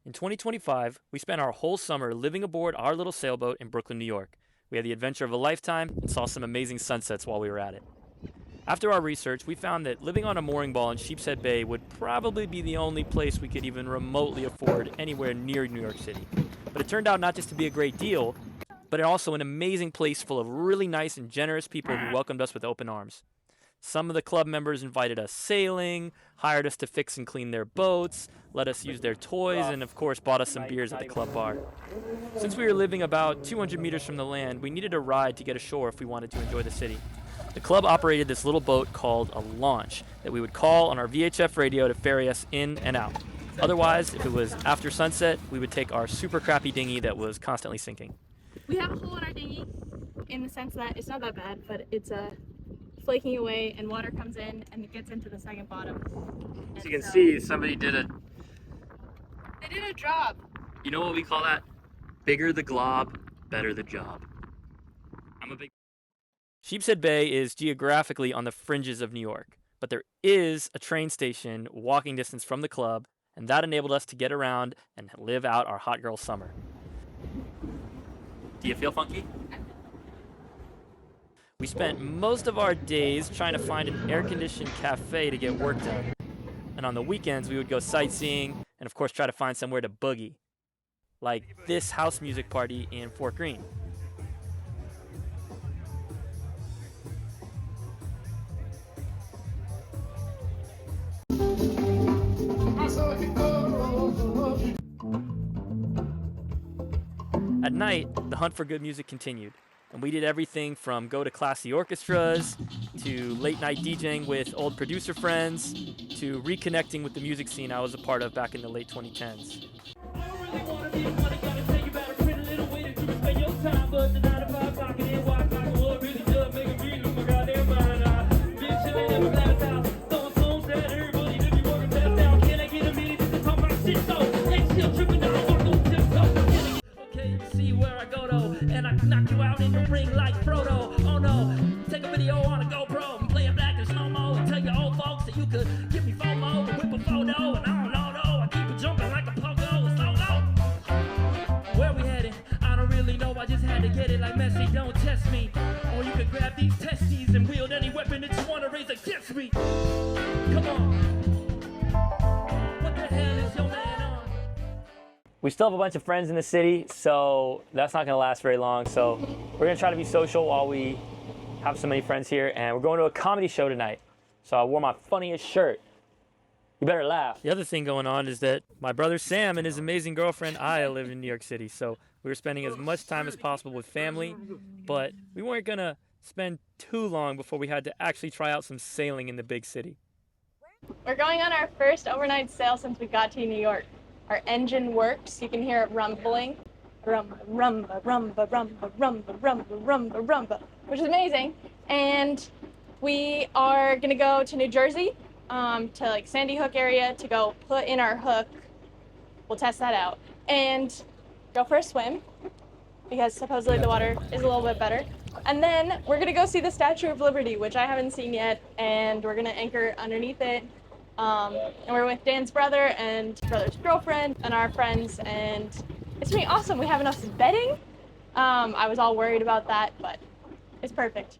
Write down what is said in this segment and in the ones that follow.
In 2025, we spent our whole summer living aboard our little sailboat in Brooklyn, New York. We had the adventure of a lifetime and saw some amazing sunsets while we were at it. After our research, we found that living on a mooring ball in Sheepshead Bay would probably be the only place we could even remotely afford anywhere near New York City. But it turned out not just to be a great deal, but also an amazing place full of really nice and generous people who welcomed us with open arms. Some of the club members invited us sailing, hired us to fix and clean their boats, let us use their toys, and of course bought us some beers at the club bar. Since we were living about 200 meters from the land, we needed a ride to get ashore if we wanted to enjoy the city. The club operated this little boat called a launch that we would call on our VHF radio to ferry us in and out. Otherwise, if it was after sunset, we would take our super crappy dinghy that was constantly sinking. We have a hole in our dinghy in the sense that it's not that bad, but it's flaking away and water comes in and it gets into the second bottom. As you can see, somebody they did a job. you know what we call that? Bigger the glob, better the job. I'm a big... Sheepshead Bay is geographically on the fringes of New York, but there is a train station walking distance from the club, and that enabled us to get around and live out our hot girl summer. Do you feel funky? We spent most of our days trying to find an air-conditioned cafe to get work done. And on the weekends, we would go sightseeing and, of course, try to find somewhere to boogie. Like this house music party in Fort Greene. At night, the hunt for good music continued, and we did everything from go to classy orchestras, to late night DJing with old producer friends, to reconnecting with the music scene I was a part of back in the late 2010s. And I knock you out in the ring like Frodo. Oh no, take a video on a GoPro and play it back in slow-mo and tell your old folks that you could give me FOMO and whip a photo. And I don't know, I keep it jumping like a pogo. It's low. Where we headed? I don't really know, I just had to get it like Messi, don't test me. Or you could grab these testes and wield any weapon that you want to raise against me. Come on. What the hell is your man on? We still have a bunch of friends in the city, so that's not going to last very long. So we're going to try to be social while we have so many friends here. And we're going to a comedy show tonight. So I wore my funniest shirt. You better laugh. The other thing going on is that my brother Sam and his amazing girlfriend Aya live in New York City. So we were spending as much time as possible with family. But we weren't going to spend too long before we had to actually try out some sailing in the big city. We're going on our first overnight sail since we got to New York. Our engine works. You can hear it rumbling. Rumba, rumba, rumba, rumba, rumba, rumba, rumba, rumba, which is amazing. And we are gonna go to New Jersey, to like Sandy Hook area to go put in our hook. We'll test that out and go for a swim because supposedly the water is a little bit better. And then we're gonna go see the Statue of Liberty, which I haven't seen yet, and we're gonna anchor underneath it. And we're with Dan's brother and his brother's girlfriend and our friends, and it's gonna be awesome. We have enough bedding. I was all worried about that, but it's perfect.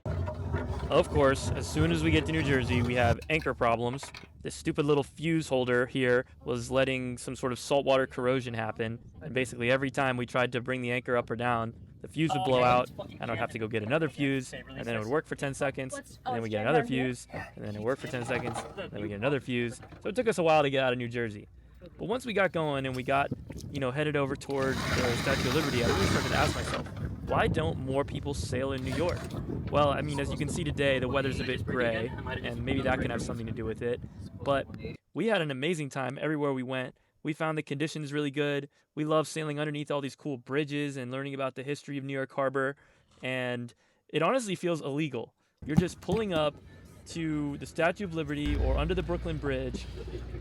Of course, as soon as we get to New Jersey, we have anchor problems. This stupid little fuse holder here was letting some sort of saltwater corrosion happen, and basically every time we tried to bring the anchor up or down, the fuse would blow out, and I would have to go get another fuse, and then it would work for 10 seconds, and then we get another fuse, and then it worked for 10 seconds, and then we get another fuse. So it took us a while to get out of New Jersey. But once we got going and we got, headed over toward the Statue of Liberty, I really started to ask myself, why don't more people sail in New York? Well, I mean, as you can see today, the weather's a bit gray, and maybe that can have something to do with it. But we had an amazing time everywhere we went. We found the conditions really good. We love sailing underneath all these cool bridges and learning about the history of New York Harbor. And it honestly feels illegal. You're just pulling up to the Statue of Liberty or under the Brooklyn Bridge,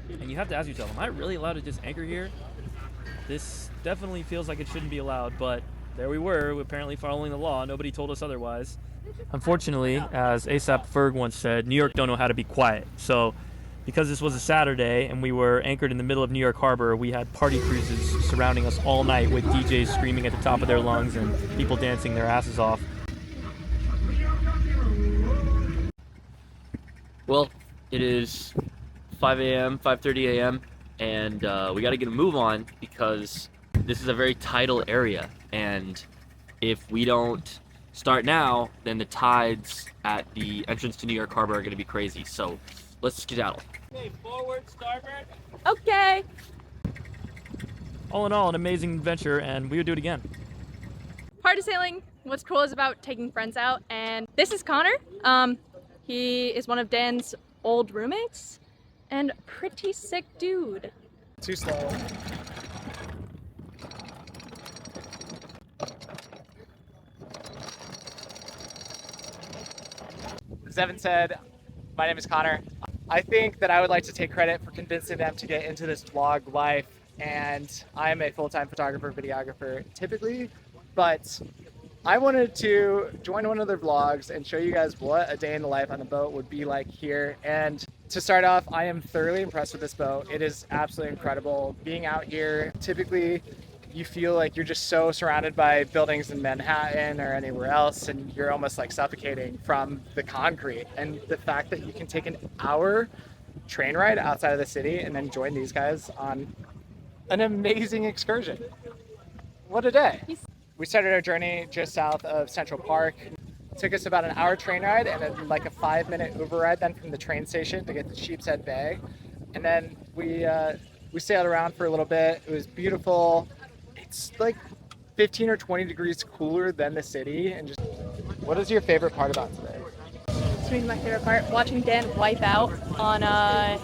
and you have to ask yourself, am I really allowed to just anchor here? This definitely feels like it shouldn't be allowed, but there we were, apparently following the law. Nobody told us otherwise. Unfortunately, as A$AP Ferg once said, New York don't know how to be quiet. So because this was a Saturday and we were anchored in the middle of New York Harbor, we had party cruises surrounding us all night with DJs screaming at the top of their lungs and people dancing their asses off. Well, it is 5 a.m., 5:30 a.m., and we got to get a move on because this is a very tidal area, and if we don't start now, then the tides at the entrance to New York Harbor are going to be crazy. So let's skedaddle. Okay, forward, starboard. Okay. All in all, an amazing adventure, and we would do it again. Party sailing, what's cool is about taking friends out, and this is Connor. He is one of Dan's old roommates, and pretty sick dude. Too slow. As Evan said, my name is Connor. I think that I would like to take credit for convincing them to get into this vlog life, and I am a full-time photographer, videographer typically, but I wanted to join one of their vlogs and show you guys what a day in the life on a boat would be like here. And to start off, I am thoroughly impressed with this boat. It is absolutely incredible. Being out here, typically you feel like you're just so surrounded by buildings in Manhattan or anywhere else, and you're almost like suffocating from the concrete. And the fact that you can take an hour train ride outside of the city and then join these guys on an amazing excursion. What a day. We started our journey just south of Central Park. It took us about an hour train ride and then like a 5-minute Uber ride then from the train station to get to Sheepshead Bay. And then we sailed around for a little bit. It was beautiful. It's like 15 or 20 degrees cooler than the city. And just, what is your favorite part about today? It's maybe my favorite part, watching Dan wipe out on a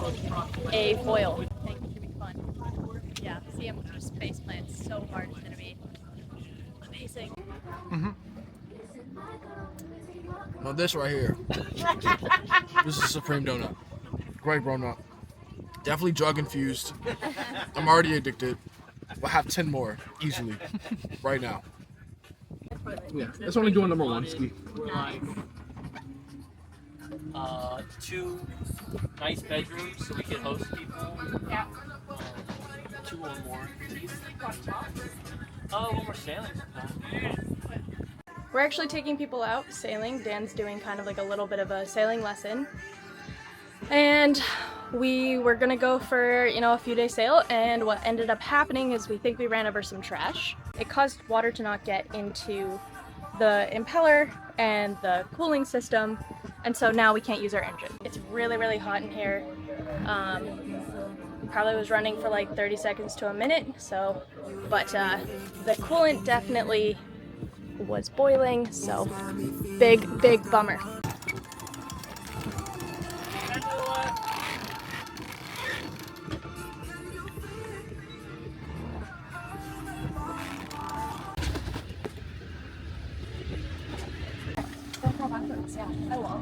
foil. I think it should be fun. Yeah, see him just face plant so hard. It's gonna be amazing. Now this right here, this is Supreme Donut. Great donut. Definitely drug infused. I'm already addicted. We'll have 10 more easily right now. Yeah, that's only doing number one. Ski. Two nice bedrooms so we can host people. Yeah. Two or more. Oh, when we're sailing sometime. We're actually taking people out sailing. Dan's doing kind of like a little bit of a sailing lesson. And we were gonna go for, a few day sail, and what ended up happening is we think we ran over some trash. It caused water to not get into the impeller and the cooling system, and so now we can't use our engine. It's really, really hot in here. Probably was running for like 30 seconds to a minute, so, but the coolant definitely was boiling, so big bummer.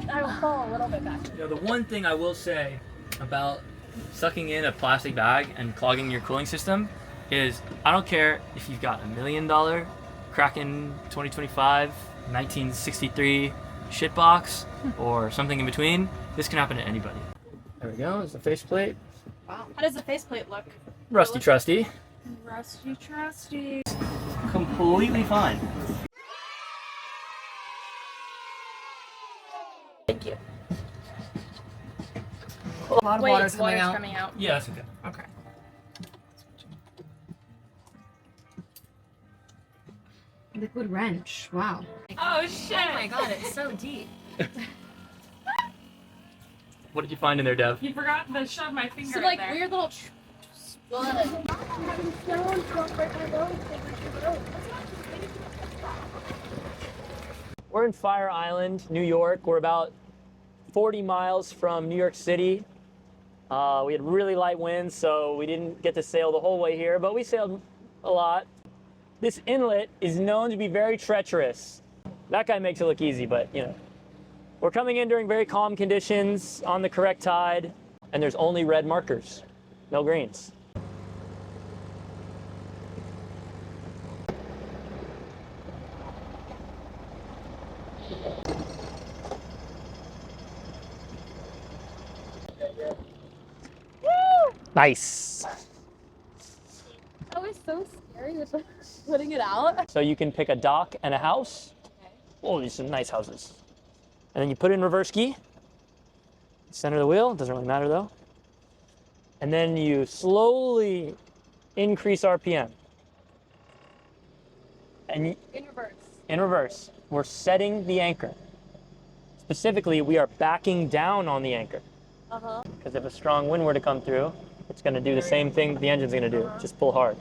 I will fall a little bit back. The one thing I will say about sucking in a plastic bag and clogging your cooling system is I don't care if you've got $1 million Kraken 2025 1963 shitbox or something in between. This can happen to anybody. There we go. There's the faceplate. Wow. How does the faceplate look? Rusty trusty. Rusty trusty. Completely fine. Thank you. A lot of water's coming out. coming out. Yeah, that's okay. Okay. Liquid wrench. Wow. Oh shit! Oh my god, it's so deep. What did you find in there, Dev? You forgot to shove my finger Some in like there. weird little blood. We're in Fire Island, New York. We're about 40 miles from New York City. We had really light winds, so we didn't get to sail the whole way here, but we sailed a lot. This inlet is known to be very treacherous. That guy makes it look easy, but We're coming in during very calm conditions on the correct tide, and there's only red markers, no greens. Nice. That was so scary with putting it out. So you can pick a dock and a house. Oh, these are nice houses. And then you put it in reverse key. Center of the wheel, doesn't really matter though. And then you slowly increase RPM. And In reverse. in reverse, we're setting the anchor. Specifically, we are backing down on the anchor. Uh-huh. Because if a strong wind were to come through, it's going to do the same thing the engine's going to do. Just pull hard.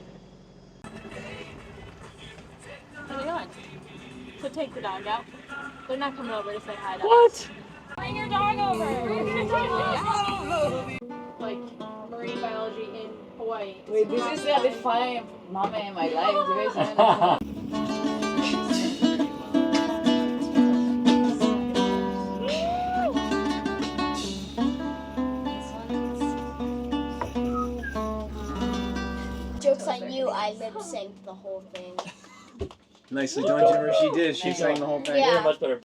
Hang on. So take the dog out. They're not coming over to say hi to us. What? Bring your dog over. Like marine biology in Hawaii. Wait, this is a defining moment in my life. You guys know? Joke's on you, I lip synced the whole thing. Nicely done, Jimmer. She did. She sang the whole thing. Yeah. Much better.